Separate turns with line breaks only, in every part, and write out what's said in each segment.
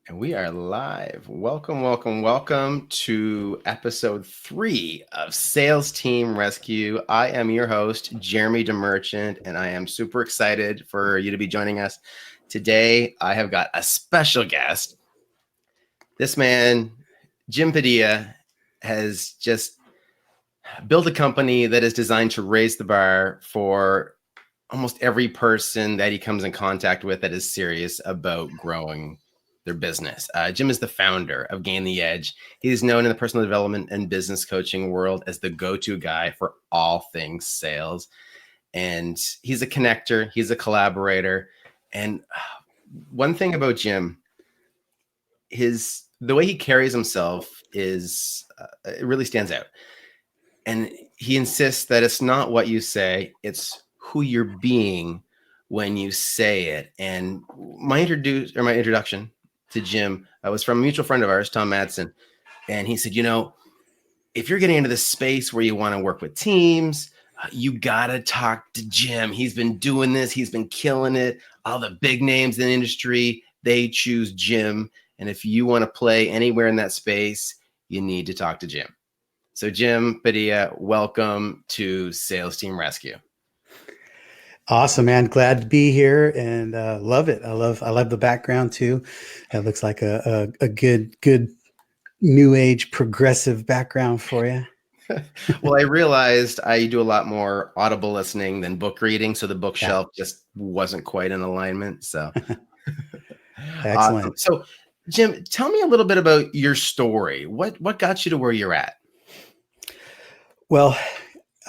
And we are live. Welcome, welcome, welcome to episode 3 of Sales Team Rescue. I am your host, Jeremy DeMerchant, and I am super excited for you to be joining us. Today, I have got a special guest. This man, Jim Padilla, has just built a company that is designed to raise the bar for almost every person that he comes in contact with that is serious about growing their business. Jim is the founder of Gain the Edge. He is known in the personal development and business coaching world as the go-to guy for all things sales. And he's a connector, he's a collaborator. And one thing about Jim, the way he carries himself is it really stands out. And he insists that it's not what you say, it's who you're being when you say it. And my introduction to Jim was from a mutual friend of ours, Tom Madsen. And he said, if you're getting into this space where you want to work with teams, you got to talk to Jim. He's been doing this. He's been killing it. All the big names in the industry, they choose Jim. And if you want to play anywhere in that space, you need to talk to Jim. So Jim Padilla, welcome to Sales Team Rescue.
Awesome, man. Glad to be here and love it. I love the background too. It looks like a good new age progressive background for you.
Well, I realized I do a lot more audible listening than book reading, so the bookshelf just wasn't quite in alignment. So
Excellent.
So Jim, tell me a little bit about your story. What got you to where you're at?
Well,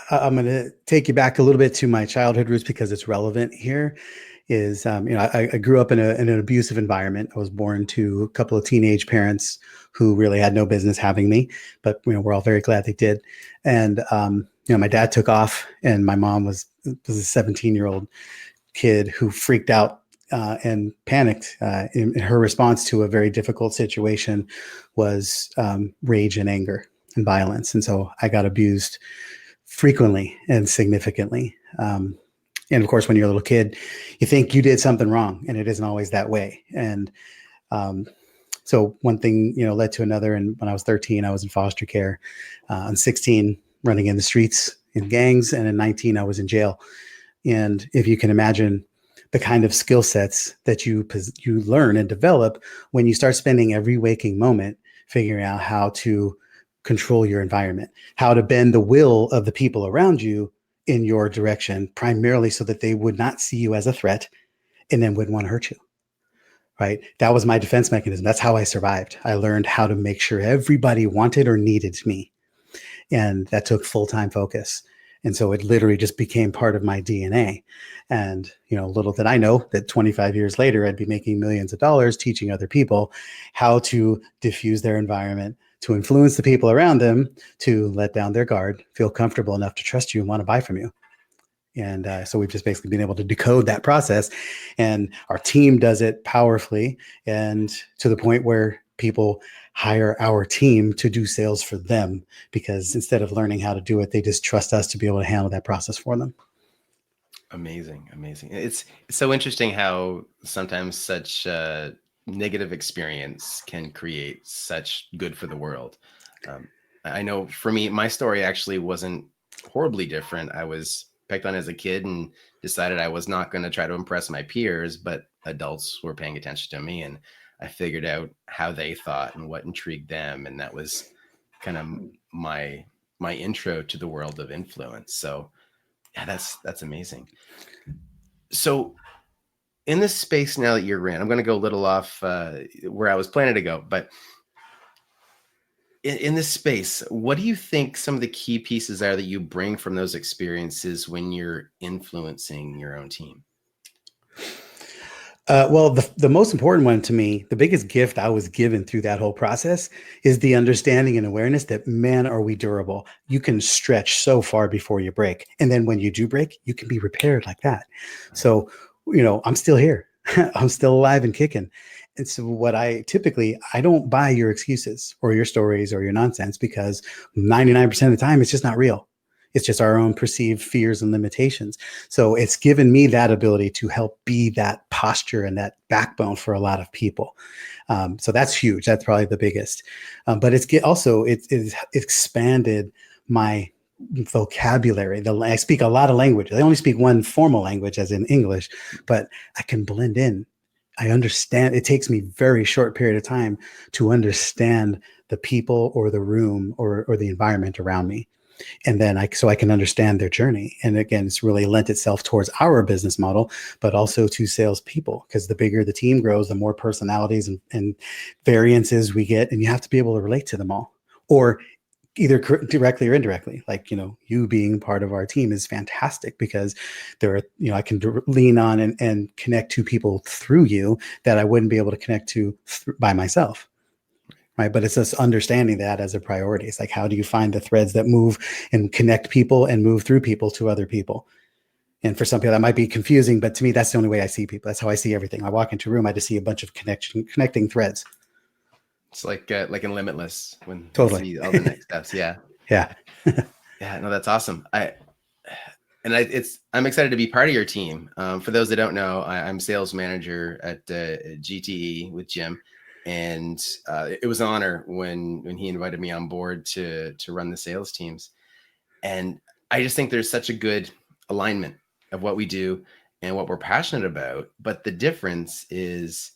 I'm going to take you back a little bit to my childhood roots because it's relevant here. I grew up in an abusive environment. I was born to a couple of teenage parents who really had no business having me, but we're all very glad they did. And my dad took off, and my mom was a 17-year-old kid who freaked out and panicked. In her response to a very difficult situation was rage and anger and violence, and so I got abused frequently and significantly. And of course, when you're a little kid, you think you did something wrong, and it isn't always that way. And so one thing, led to another. And when I was 13, I was in foster care. On 16, running in the streets in gangs, and in 19, I was in jail. And if you can imagine the kind of skill sets that you learn and develop when you start spending every waking moment figuring out how to control your environment, how to bend the will of the people around you in your direction, primarily so that they would not see you as a threat and then wouldn't want to hurt you. Right? That was my defense mechanism. That's how I survived. I learned how to make sure everybody wanted or needed me. And that took full-time focus. And so it literally just became part of my DNA. And, little did I know that 25 years later, I'd be making millions of dollars teaching other people how to diffuse their environment, to influence the people around them, to let down their guard, feel comfortable enough to trust you and want to buy from you. And so we've just basically been able to decode that process, and our team does it powerfully, and to the point where people hire our team to do sales for them, because instead of learning how to do it, they just trust us to be able to handle that process for them.
Amazing. It's so interesting how sometimes such negative experience can create such good for the world. I know for me, my story actually wasn't horribly different. I was picked on as a kid and decided I was not going to try to impress my peers, but adults were paying attention to me, and I figured out how they thought and what intrigued them. And that was kind of my intro to the world of influence. So yeah, that's amazing. So in this space now that you're in, I'm going to go a little off where I was planning to go, but in this space, what do you think some of the key pieces are that you bring from those experiences when you're influencing your own team?
Well, the most important one to me, the biggest gift I was given through that whole process, is the understanding and awareness that, man, are we durable? You can stretch so far before you break. And then when you do break, you can be repaired like that. So, I'm still here. I'm still alive and kicking. And so I don't buy your excuses or your stories or your nonsense, because 99% of the time it's just not real. It's just our own perceived fears and limitations. So it's given me that ability to help be that posture and that backbone for a lot of people. So that's huge. That's probably the biggest. But it's expanded my vocabulary. I speak a lot of languages. I only speak one formal language, as in English, but I can blend in. I understand. It takes me very short period of time to understand the people or the room or the environment around me. And then so I can understand their journey. And again, it's really lent itself towards our business model, but also to salespeople, because the bigger the team grows, the more personalities and variances we get, and you have to be able to relate to them all, or either directly or indirectly. Like, you being part of our team is fantastic, because I can lean on and connect to people through you that I wouldn't be able to connect to by myself. Right. But it's just understanding that as a priority. It's like, how do you find the threads that move and connect people and move through people to other people? And for some people that might be confusing, but to me, that's the only way I see people. That's how I see everything. I walk into a room, I just see a bunch of connecting threads.
It's like in Limitless when
Totally.
you see all the next steps. Yeah.
Yeah.
Yeah. No, that's awesome. I'm excited to be part of your team. For those that don't know, I'm sales manager at GTE with Jim. And it was an honor when he invited me on board to run the sales teams. And I just think there's such a good alignment of what we do and what we're passionate about. But the difference is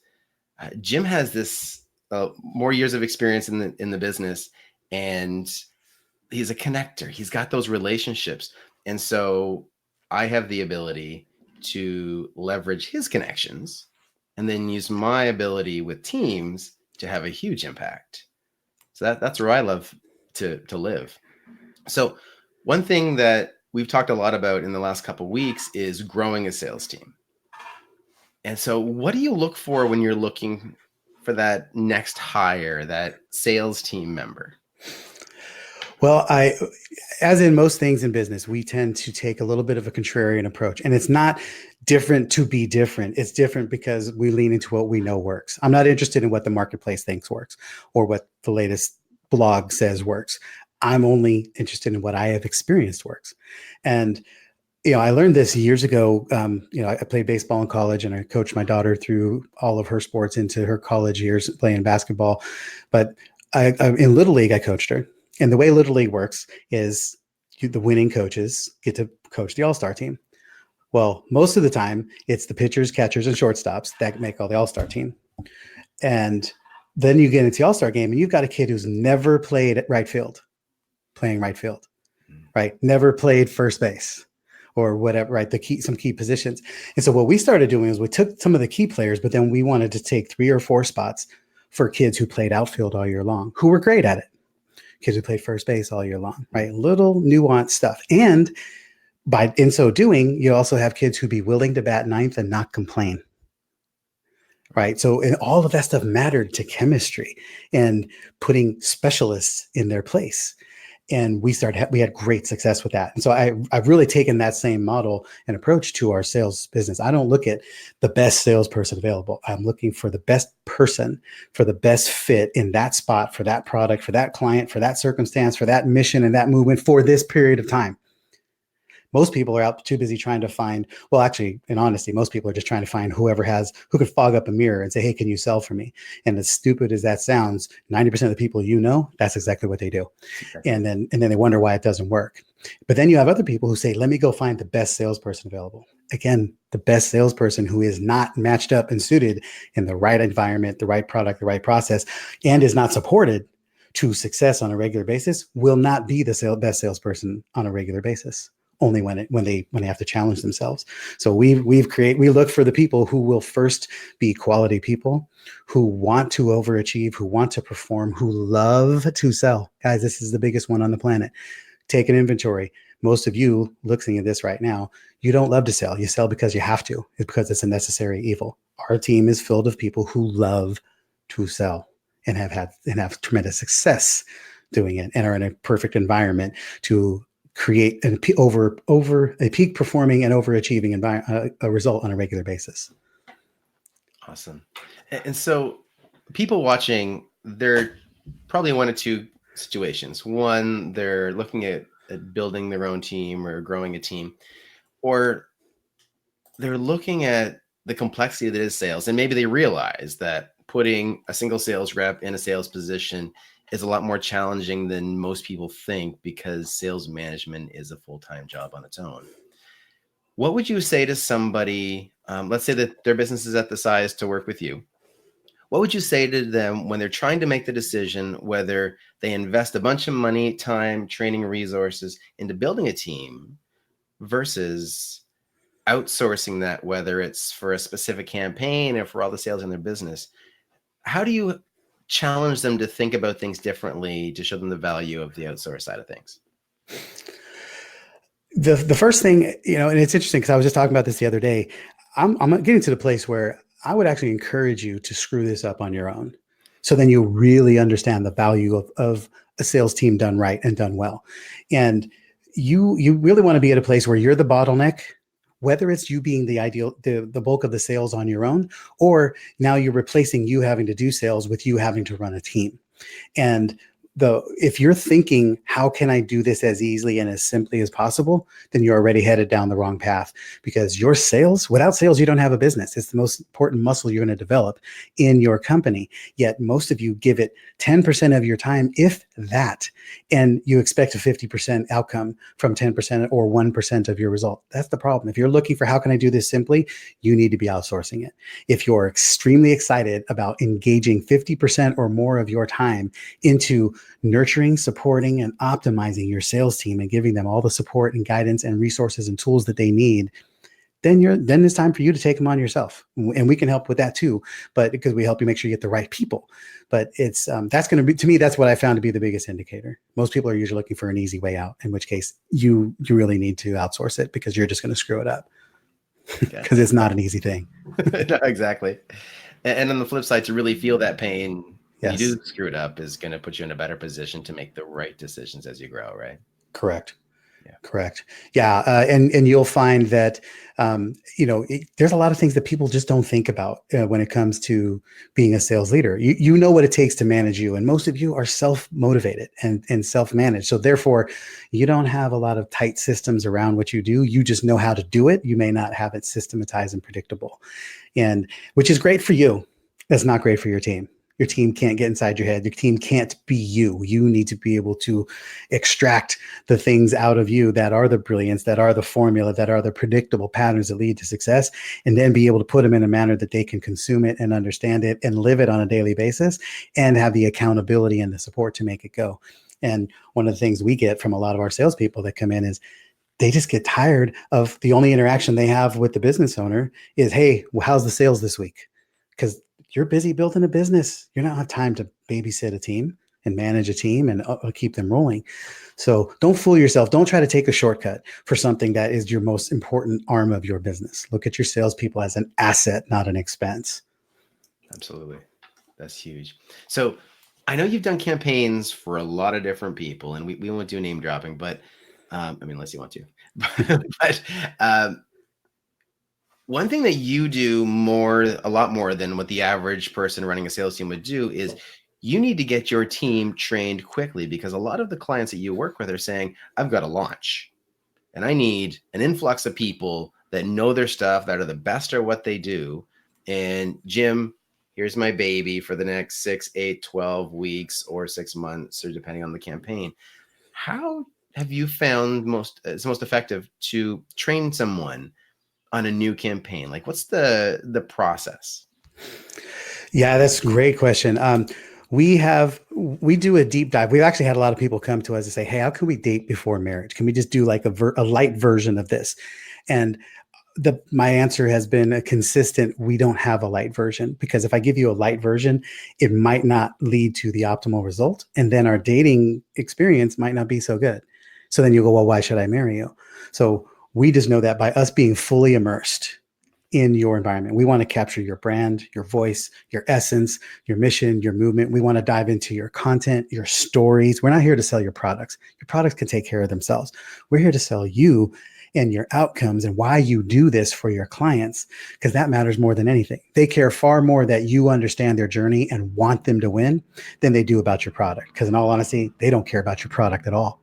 Jim has this more years of experience in the business, and he's a connector. He's got those relationships. And so I have the ability to leverage his connections and then use my ability with teams to have a huge impact. So that's where I love to live. So one thing that we've talked a lot about in the last couple of weeks is growing a sales team. And so what do you look for when you're looking for that next hire, that sales team member?
Well, as in most things in business, we tend to take a little bit of a contrarian approach, and it's not different to be different. It's different because we lean into what we know works. I'm not interested in what the marketplace thinks works or what the latest blog says works. I'm only interested in what I have experienced works. And I learned this years ago. I played baseball in college, and I coached my daughter through all of her sports into her college years playing basketball. But in Little League, I coached her. And the way Little League works is the winning coaches get to coach the all-star team. Well, most of the time, it's the pitchers, catchers, and shortstops that make all the all-star team. And then you get into the all-star game, and you've got a kid who's never played at right field, playing right field, right? Never played first base or whatever, right? Some key positions. And so what we started doing is we took some of the key players, but then we wanted to take 3 or 4 spots for kids who played outfield all year long, who were great at it. Kids who played first base all year long, right? Little nuanced stuff. And in so doing, you also have kids who be willing to bat ninth and not complain, right? So and all of that stuff mattered to chemistry and putting specialists in their place. And we had great success with that. And so I've really taken that same model and approach to our sales business. I don't look at the best salesperson available. I'm looking for the best person for the best fit in that spot, for that product, for that client, for that circumstance, for that mission and that movement for this period of time. Most people are out too busy trying to find, well, actually, in honesty, most people are just trying to find who could fog up a mirror and say, hey, can you sell for me? And as stupid as that sounds, 90% of the people that's exactly what they do. Okay. And then they wonder why it doesn't work. But then you have other people who say, let me go find the best salesperson available. Again, the best salesperson who is not matched up and suited in the right environment, the right product, the right process, and is not supported to success on a regular basis will not be the best salesperson on a regular basis. Only when they have to challenge themselves. So we look for the people who will first be quality people, who want to overachieve, who want to perform, who love to sell. Guys, this is the biggest one on the planet. Take an inventory. Most of you looking at this right now, you don't love to sell. You sell because you have to. It's because it's a necessary evil. Our team is filled with people who love to sell and have tremendous success doing it and are in a perfect environment to create over a peak performing and overachieving a result on a regular basis.
Awesome. And so people watching, they're probably one of two situations. One, they're looking at at building their own team or growing a team, or they're looking at the complexity that is sales, and maybe they realize that putting a single sales rep in a sales position is a lot more challenging than most people think because sales management is a full-time job on its own. What would you say to somebody, let's say that their business is at the size to work with you? What would you say to them when they're trying to make the decision whether they invest a bunch of money, time, training, resources into building a team versus outsourcing that, whether it's for a specific campaign or for all the sales in their business? How do you challenge them to think about things differently to show them the value of the outsource side of things?
The first thing, and it's interesting because I was just talking about this the other day. I'm getting to the place where I would actually encourage you to screw this up on your own. So then you really understand the value of a sales team done right and done well. And you really want to be at a place where you're the bottleneck, whether it's you being the bulk of the sales on your own, or now you're replacing you having to do sales with you having to run a team. And if you're thinking, how can I do this as easily and as simply as possible, then you're already headed down the wrong path, because without sales, you don't have a business. It's the most important muscle you're going to develop in your company. Yet most of you give it 10% of your time, if that, and you expect a 50% outcome from 10% or 1% of your result. That's the problem. If you're looking for how can I do this simply, you need to be outsourcing it. If you're extremely excited about engaging 50% or more of your time into nurturing, supporting, and optimizing your sales team and giving them all the support and guidance and resources and tools that they need, then it's time for you to take them on yourself. And we can help with that too, but because we help you make sure you get the right people. But it's that's going to be, to me, that's what I found to be the biggest indicator. Most people are usually looking for an easy way out, in which case you really need to outsource it, because you're just going to screw it up. Because it's not an easy thing.
No, exactly. And on the flip side, to really feel that pain,
Yes.
you do screw it up, is going to put you in a better position to make the right decisions as you grow, right?
Correct.
Yeah.
Correct. Yeah. And you'll find that, there's a lot of things that people just don't think about when it comes to being a sales leader. You know what it takes to manage you. And most of you are self-motivated and self-managed. So therefore, you don't have a lot of tight systems around what you do. You just know how to do it. You may not have it systematized and predictable, and which is great for you. That's not great for your team. Your team can't get inside your head. Your team can't be you. You need to be able to extract the things out of you that are the brilliance, that are the formula, that are the predictable patterns that lead to success, and then be able to put them in a manner that they can consume it and understand it and live it on a daily basis, and have the accountability and the support to make it go. And one of the things we get from a lot of our salespeople that come in is they just get tired of the only interaction they have with the business owner is, hey, well, how's the sales this week? Because you're busy building a business. You don't have time to babysit a team and manage a team and keep them rolling. So don't fool yourself. Don't try to take a shortcut for something that is your most important arm of your business. Look at your salespeople as an asset, not an expense.
Absolutely. That's huge. So I know you've done campaigns for a lot of different people, and we won't do name dropping, but unless you want to. But one thing that you do a lot more than what the average person running a sales team would do is you need to get your team trained quickly, because a lot of the clients that you work with are saying, I've got a launch and I need an influx of people that know their stuff, that are the best at what they do. And Jim, here's my baby for the next 6, 8, 12 weeks or 6 months, or depending on the campaign. How have you found it's most effective to train someone on a new campaign? Like, what's the process?
Yeah, that's a great question. We do a deep dive. We've actually had a lot of people come to us and say, hey, how can we date before marriage? Can we just do like a light version of this? And my answer has been a consistent, we don't have a light version, because if I give you a light version, it might not lead to the optimal result. And then our dating experience might not be so good. So then you go, well, why should I marry you? So we just know that by us being fully immersed in your environment, we want to capture your brand, your voice, your essence, your mission, your movement. We want to dive into your content, your stories. We're not here to sell your products. Your products can take care of themselves. We're here to sell you and your outcomes and why you do this for your clients, because that matters more than anything. They care far more that you understand their journey and want them to win than they do about your product. Because in all honesty, they don't care about your product at all.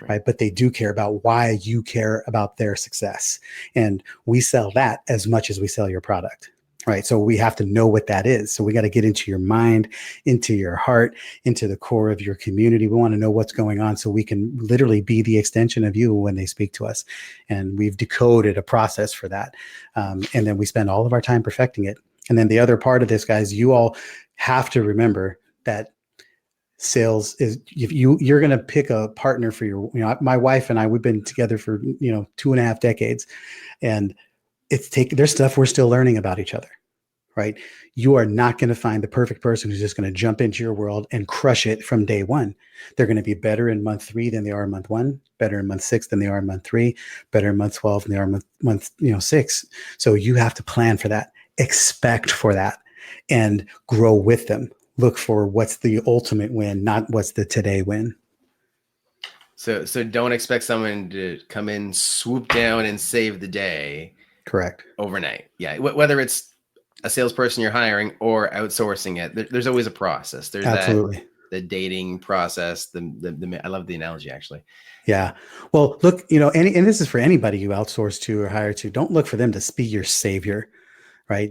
Right.
right? But they do care about why you care about their success. And we sell that as much as we sell your product. Right. So we have to know what that is. So we got to get into your mind, into your heart, into the core of your community. We want to know what's going on so we can literally be the extension of you when they speak to us. And we've decoded a process for that. And then we spend all of our time perfecting it. And then the other part of this, guys, you all have to remember that sales is, if you're going to pick a partner for your, my wife and I, we've been together for 2.5 decades, and there's stuff we're still learning about each other, right? You are not going to find the perfect person who's just going to jump into your world and crush it from day one. They're going to be better in month 3 than they are in month 1, better in month 6 than they are in month 3, better in month 12 than they are in month 6. So you have to plan for that, expect for that, and grow with them. Look for what's the ultimate win, not what's the today win.
So don't expect someone to come in, swoop down, and save the day.
Correct.
Overnight. Yeah. Whether it's a salesperson you're hiring or outsourcing it, there's always a process. There's
Absolutely.
the dating process. I love the analogy, actually.
Yeah. Well, look, and this is for anybody you outsource to or hire to. Don't look for them to be your savior, right?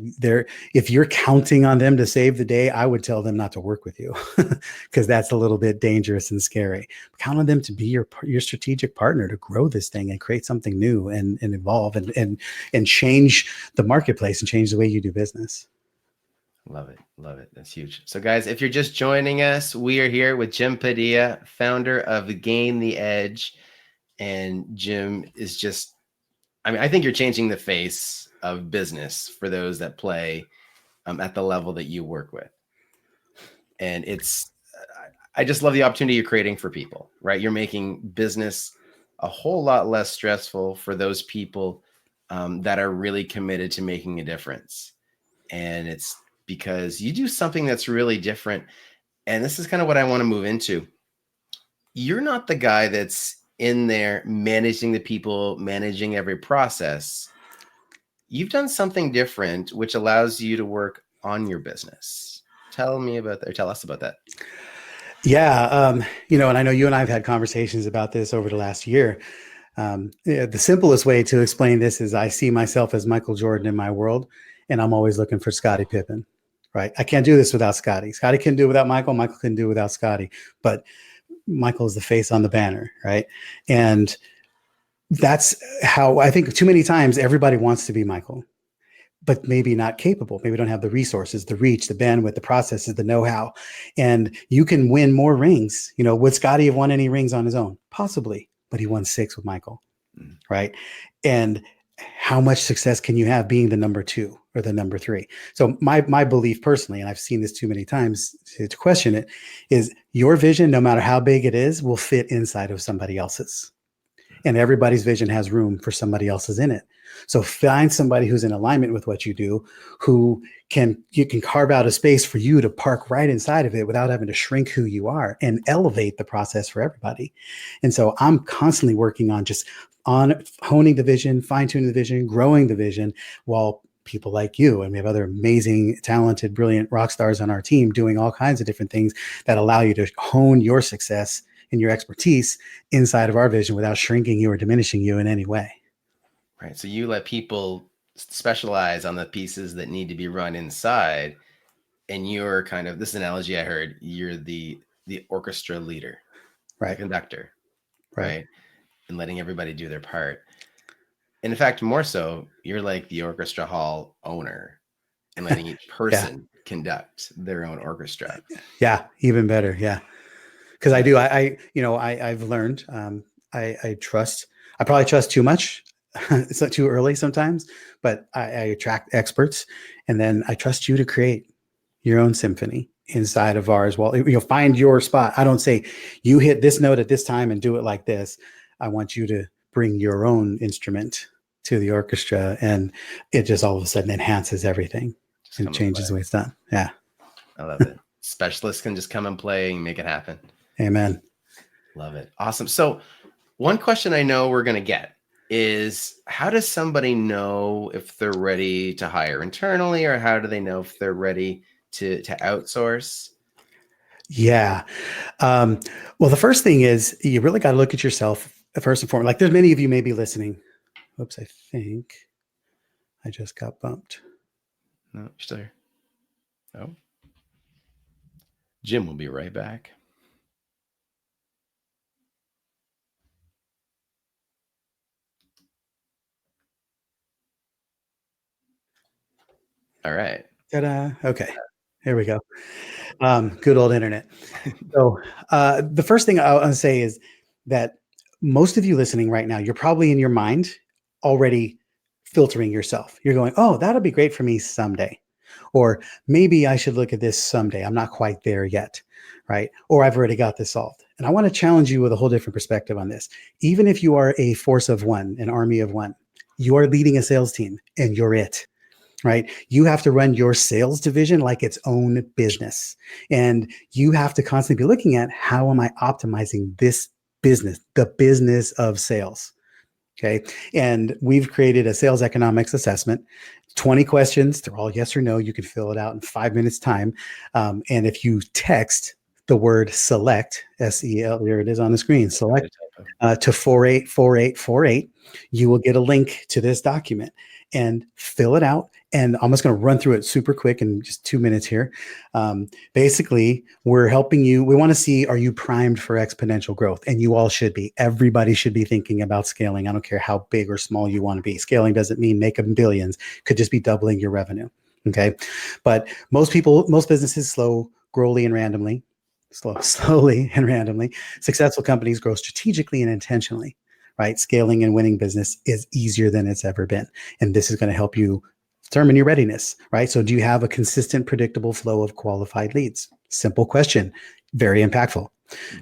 If you're counting on them to save the day, I would tell them not to work with you because that's a little bit dangerous and scary. Count on them to be your strategic partner to grow this thing and create something new and evolve and change the marketplace and change the way you do business.
Love it. Love it. That's huge. So guys, if you're just joining us, we are here with Jim Padilla, founder of Gain the Edge. And Jim is just, I think you're changing the face of business for those that play at the level that you work with. And I just love the opportunity you're creating for people, right? You're making business a whole lot less stressful for those people that are really committed to making a difference. And it's because you do something that's really different. And this is kind of what I want to move into. You're not the guy that's in there managing the people, managing every process. You've done something different, which allows you to work on your business. Tell us about that.
Yeah. And I know you and I have had conversations about this over the last year. The simplest way to explain this is I see myself as Michael Jordan in my world, and I'm always looking for Scottie Pippen, right? I can't do this without Scottie. Scottie couldn't do it without Michael. Michael couldn't do it without Scottie, but Michael is the face on the banner, right? And that's how I think too many times everybody wants to be Michael, but maybe not capable. Maybe don't have the resources, the reach, the bandwidth, the processes, the know-how. And you can win more rings. Would Scottie have won any rings on his own? Possibly, but he won 6 with Michael, right? And how much success can you have being the number 2 or the number 3? So my belief personally, and I've seen this too many times to question it, is your vision, no matter how big it is, will fit inside of somebody else's. And everybody's vision has room for somebody else's in it. So find somebody who's in alignment with what you do, you can carve out a space for you to park right inside of it without having to shrink who you are and elevate the process for everybody. And so I'm constantly working on honing the vision, fine-tuning the vision, growing the vision, while people like you, and we have other amazing, talented, brilliant rock stars on our team doing all kinds of different things that allow you to hone your success and your expertise inside of our vision without shrinking you or diminishing you in any way.
Right. So you let people specialize on the pieces that need to be run inside. And you're kind of, this analogy I heard, you're the orchestra leader,
right?
The conductor, right? And letting everybody do their part. And in fact, more so, you're like the orchestra hall owner and letting each person conduct their own orchestra.
Yeah, even better. Yeah. Because I do, I've learned, I trust, I probably trust too much. It's not too early sometimes, but I attract experts, and then I trust you to create your own symphony inside of ours. Well, you'll find your spot. I don't say you hit this note at this time and do it like this. I want you to bring your own instrument to the orchestra, and it just all of a sudden enhances everything and changes the way it's done. Yeah.
I love it. Specialists can just come and play and make it happen.
Amen.
Love it. Awesome. So one question I know we're going to get is, how does somebody know if they're ready to hire internally, or how do they know if they're ready to outsource?
Yeah. Um, well, the first thing is you really got to look at yourself first and foremost. Like there's many of you may be listening. Oops, I think I just got bumped.
No, you're still here. Oh, Jim will be right back. All right.
Ta-da. Okay. Here we go. Good old internet. So the first thing I want to say is that most of you listening right now, you're probably in your mind already filtering yourself. You're going, oh, that'll be great for me someday. Or maybe I should look at this someday. I'm not quite there yet. Right. Or I've already got this solved. And I want to challenge you with a whole different perspective on this. Even if you are a force of one, an army of one, you are leading a sales team and you're it. Right. You have to run your sales division like its own business. And you have to constantly be looking at how am I optimizing this business, the business of sales. Okay. And we've created a sales economics assessment, 20 questions. They're all yes or no. You can fill it out in 5 minutes time. And if you text the word select, SEL, there it is on the screen, select to 484848, you will get a link to this document and fill it out. And I'm just going to run through it super quick in just 2 minutes here. Basically, we're helping you. We want to see, are you primed for exponential growth? And you all should be. Everybody should be thinking about scaling. I don't care how big or small you want to be. Scaling doesn't mean making billions. Could just be doubling your revenue. Okay. But most businesses slowly and randomly. Successful companies grow strategically and intentionally, right? Scaling and winning business is easier than it's ever been. And this is going to help you determine your readiness, right? So do you have a consistent, predictable flow of qualified leads? Simple question, very impactful,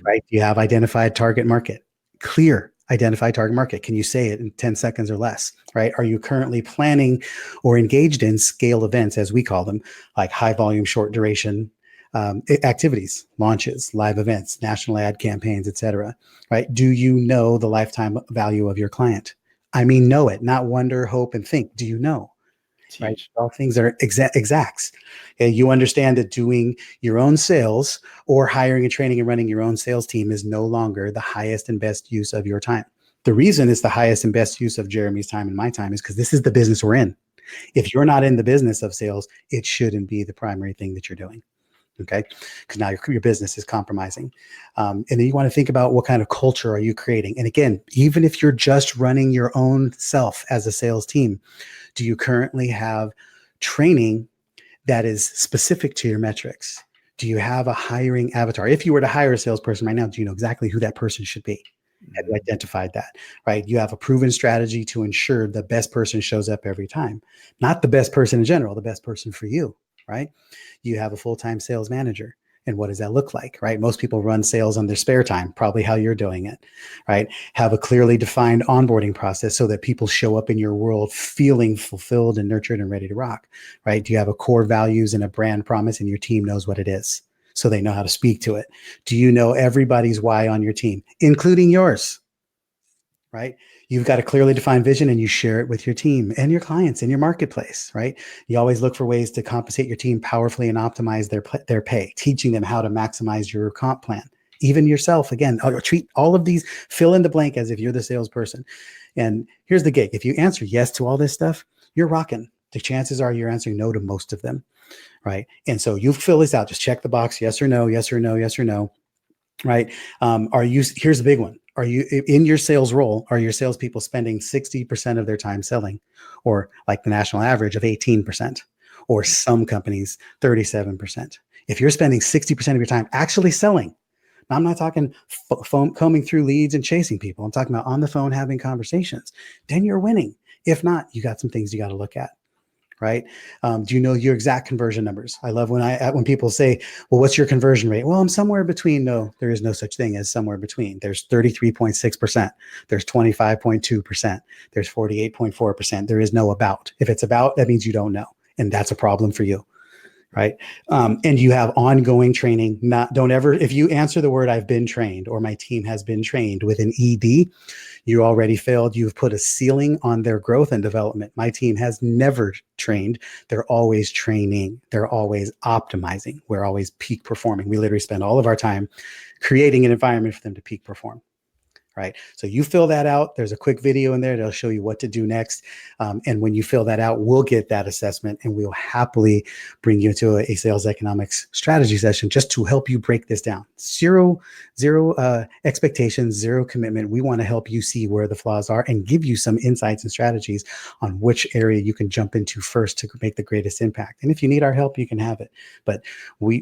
right? Do you have identified target market? Clear identified target market. Can you say it in 10 seconds or less, right? Are you currently planning or engaged in scale events, as we call them, like high volume, short duration activities, launches, live events, national ad campaigns, etc. Right? Do you know the lifetime value of your client? I mean, know it, not wonder, hope, and think. Do you know? Right? All things are exacts. Okay? You understand that doing your own sales or hiring and training and running your own sales team is no longer the highest and best use of your time. The reason it's the highest and best use of Jeremy's time and my time is because this is the business we're in. If you're not in the business of sales, it shouldn't be the primary thing that you're doing. Okay, because now your business is compromising. And then you want to think about what kind of culture are you creating? And again, even if you're just running your own self as a sales team, do you currently have training that is specific to your metrics? Do you have a hiring avatar? If you were to hire a salesperson right now, do you know exactly who that person should be? Have you identified that, right? You have a proven strategy to ensure the best person shows up every time, not the best person in general, the best person for you, right? You have a full-time sales manager. And what does that look like, right? Most people run sales on their spare time, probably how you're doing it, right? Have a clearly defined onboarding process so that people show up in your world feeling fulfilled and nurtured and ready to rock, right? Do you have a core values and a brand promise and your team knows what it is so they know how to speak to it? Do you know everybody's why on your team, including yours, right? You've got a clearly defined vision and you share it with your team and your clients in your marketplace, right? You always look for ways to compensate your team powerfully and optimize their pay, teaching them how to maximize your comp plan. Even yourself, again, treat all of these, fill in the blank as if you're the salesperson. And here's the gig. If you answer yes to all this stuff, you're rocking. The chances are you're answering no to most of them, right? And so you fill this out, just check the box, yes or no, yes or no, yes or no. Right. Here's the big one. Are you in your sales role? Are your salespeople spending 60% of their time selling, or like the national average of 18%, or some companies 37%? If you're spending 60% of your time actually selling, now I'm not talking combing through leads and chasing people. I'm talking about on the phone having conversations. Then you're winning. If not, you got some things you got to look at. Right? Do you know your exact conversion numbers? I love when people say, well, what's your conversion rate? Well, I'm somewhere between. No, there is no such thing as somewhere between. There's 33.6%. There's 25.2%. There's 48.4%. There is no about. If it's about, that means you don't know. And that's a problem for you. right? And you have ongoing training. Don't ever, if you answer the word "I've been trained" or "my team has been trained" with an ed, you already failed. You've put a ceiling on their growth and development. My team has never trained. They're always training. They're always optimizing. We're always peak performing. We literally spend all of our time creating an environment for them to peak perform. Right. So you fill that out. There's a quick video in there that'll show you what to do next. And when you fill that out, we'll get that assessment and we'll happily bring you into a sales economics strategy session just to help you break this down. Zero expectations, zero commitment. We want to help you see where the flaws are and give you some insights and strategies on which area you can jump into first to make the greatest impact. And if you need our help, you can have it. But we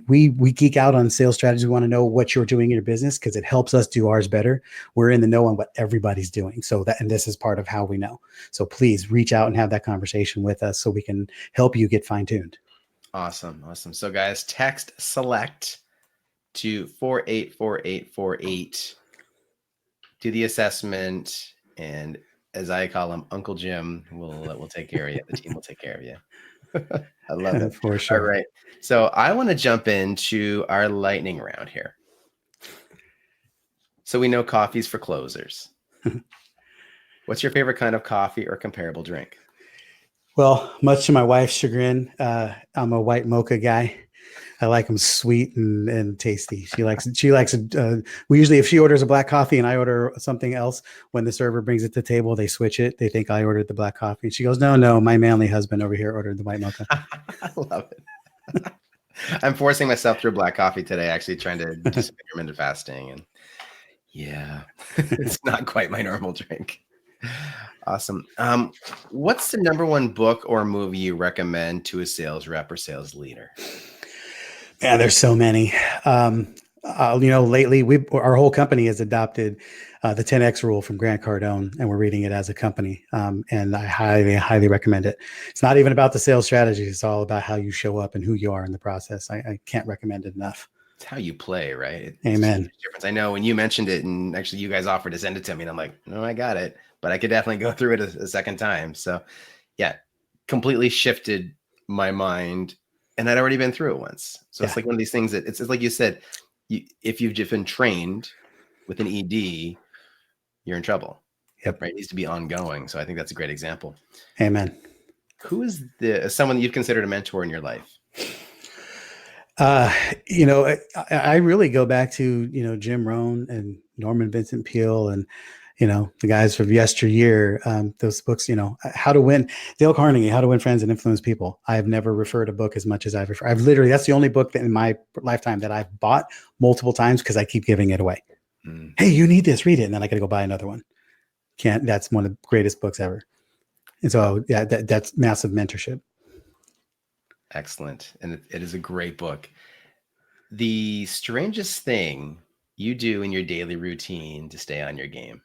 geek out on sales strategies. We want to know what you're doing in your business because it helps us do ours better. We're in the know on what everybody's doing. So that, and this is part of how we know. So please reach out and have that conversation with us so we can help you get fine-tuned.
Awesome. So guys, text SELECT to 484848. Do the assessment, and as I call him, Uncle Jim will take care of you. The team will take care of you. I love it.
For sure.
All right. So I want to jump into our lightning round here. So we know coffee's for closers. What's your favorite kind of coffee or comparable drink?
Well, much to my wife's chagrin, I'm a white mocha guy. I like them sweet and tasty. She likes we usually, if she orders a black coffee and I order something else, when the server brings it to the table, they switch it. They think I ordered the black coffee. She goes, no, my manly husband over here ordered the white mocha.
I love it. I'm forcing myself through black coffee today, actually trying to just intermittent fasting. And yeah, it's not quite my normal drink. Awesome. What's the number one book or movie you recommend to a sales rep or sales leader?
Yeah, there's so many. Lately our whole company has adopted the 10X rule from Grant Cardone, and we're reading it as a company. And I highly, highly recommend it. It's not even about the sales strategy. It's all about how you show up and who you are in the process. I can't recommend it enough.
It's how you play, right? It's
Amen.
Difference. I know when you mentioned it, and actually you guys offered to send it to me, and I'm like, no, I got it, but I could definitely go through it a second time. So yeah, completely shifted my mind, and I'd already been through it once. So It's like one of these things that it's like you said, if you've just been trained with an ED, you're in trouble.
Yep.
Right. It needs to be ongoing. So I think that's a great example.
Amen.
Who is someone that you've considered a mentor in your life?
I really go back to, Jim Rohn and Norman Vincent Peale and, the guys from yesteryear, those books, How to Win, Dale Carnegie, How to Win Friends and Influence People. I've never referred a book as much as I've literally, that's the only book that in my lifetime that I've bought multiple times because I keep giving it away. Hey, you need this, read it. And then I got to go buy another one. That's one of the greatest books ever. And so, yeah, that's massive mentorship.
Excellent. And it is a great book. The strangest thing you do in your daily routine to stay on your game?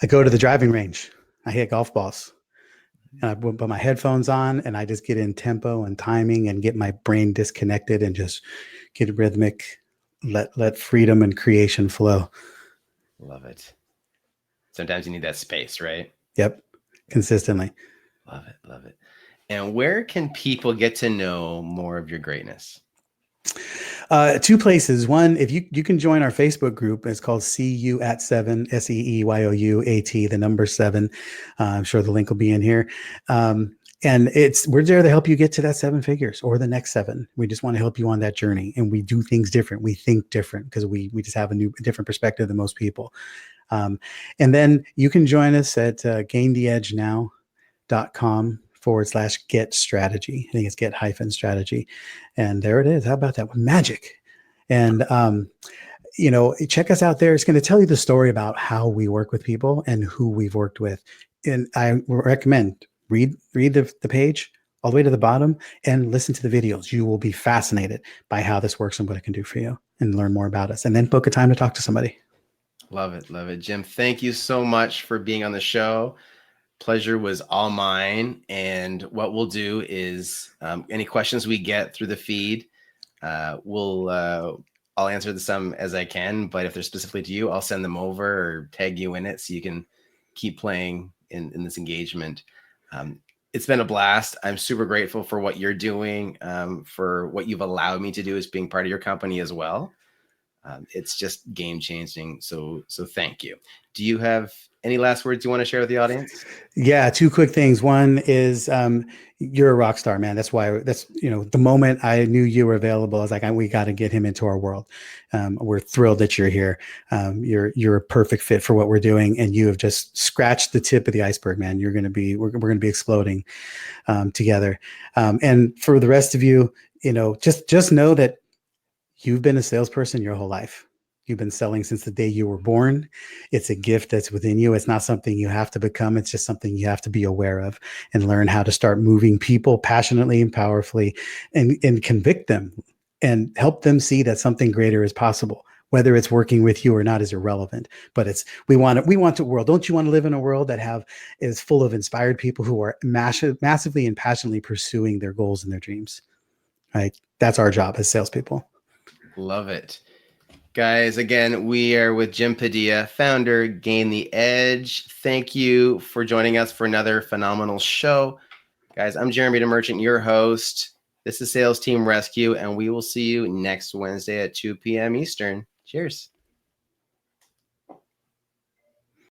I go to the driving range. I hit golf balls. And I put my headphones on and I just get in tempo and timing and get my brain disconnected and just get rhythmic, let freedom and creation flow.
Love it. Sometimes you need that space, right?
Yep. Consistently.
Love it. And where can people get to know more of your greatness?
Two places. One, if you can join our Facebook group, it's called See You at 7, SEEYOUAT, the number 7. I'm sure the link will be in here. And we're there to help you get to that 7 figures or the next 7. We just want to help you on that journey. And we do things different. We think different because we just have a different perspective than most people. And then you can join us at gaintheedgenow.com/get strategy. I think it's get-strategy. And there it is. How about that? Magic. And, check us out there. It's going to tell you the story about how we work with people and who we've worked with. And I recommend read the page all the way to the bottom and listen to the videos. You will be fascinated by how this works and what it can do for you and learn more about us. And then book a time to talk to somebody.
Love it. Jim, thank you so much for being on the show. Pleasure was all mine. And what we'll do is any questions we get through the feed, I'll answer some as I can, but if they're specifically to you, I'll send them over or tag you in it so you can keep playing in this engagement. It's been a blast. I'm super grateful for what you're doing, for what you've allowed me to do as being part of your company as well. It's just game changing. So thank you. Do you have any last words you want to share with the audience?
Yeah, two quick things. One is you're a rock star, man. That's the moment I knew you were available, I was like, we got to get him into our world. We're thrilled that you're here. You're a perfect fit for what we're doing, and you have just scratched the tip of the iceberg, man. We're going to be exploding together. And for the rest of you, just know that you've been a salesperson your whole life. You've been selling since the day you were born. It's a gift that's within you. It's not something you have to become. It's just something you have to be aware of and learn how to start moving people passionately and powerfully and convict them and help them see that something greater is possible. Whether it's working with you or not is irrelevant, but we want a world. Don't you want to live in a world that is full of inspired people who are massively and passionately pursuing their goals and their dreams? Right? That's our job as salespeople.
Love it. Guys, again, we are with Jim Padilla, founder, Gain the Edge. Thank you for joining us for another phenomenal show. Guys, I'm Jeremy DeMerchant, your host. This is Sales Team Rescue, and we will see you next Wednesday at 2 p.m. Eastern. Cheers.